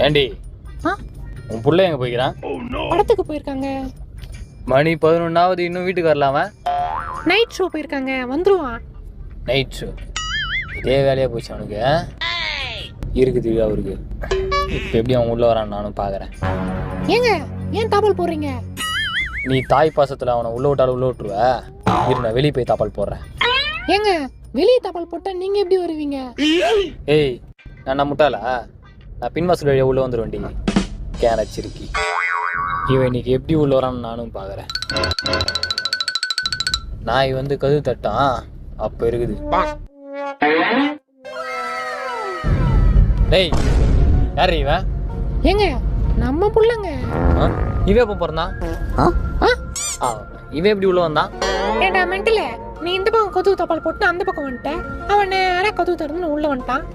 ஏண்டி ஆ உன் புள்ள எங்க போய்க்கிறான்? படத்துக்கு போயிருக்காங்க. மணி 11ஆவது இன்னும் வீட்டுக்கு வரலாம? நைட் ஷோ போயிருக்காங்க, வந்துருவான். நைட் ஷோ இதே வேலையா போச்சு அவனுக்கு. இருக்குது அவருக்கு. இப்போ எப்படி அவன் உள்ள வரான்னு நானும் பார்க்குறேன். ஏங்க ஏன் தாப்பால் போடுறீங்க? நீ தாய் பாசத்தில் அவனை உள்ள விட்டாலும் உள்ள விட்டுருவ. இரு நான் வெளியே போய் தாப்பால் போடுறேன். ஏங்க வெளியே தாப்பால் போட்டா நீங்க எப்படி வருவீங்க? ஏய் நான் முட்டாளா? நான் பின்வாசல் வழியாக உள்ள வந்துடுவேன்டி. கேனச்சிருக்கி இவன் இன்னைக்கு எப்படி உள்ள வரான்னு நானும் பார்க்குறேன். நாய் வந்து கதவு தட்டான், அப்போ இருக்குது. டேய் யார் இவன்? ஏங்க நம்ம புள்ளங்க. இவன் எப்போ பிறந்தான்? இவன் எப்படி உள்ள வந்தான்? ஏண்டா மென்டல, நீ இந்த பக்கம் கொதுவு தாப்பால் போட்டு அந்த பக்கம் வந்துட்ட, அவன் நேரா கொதுவு திறந்து உள்ள வந்துட்டான்.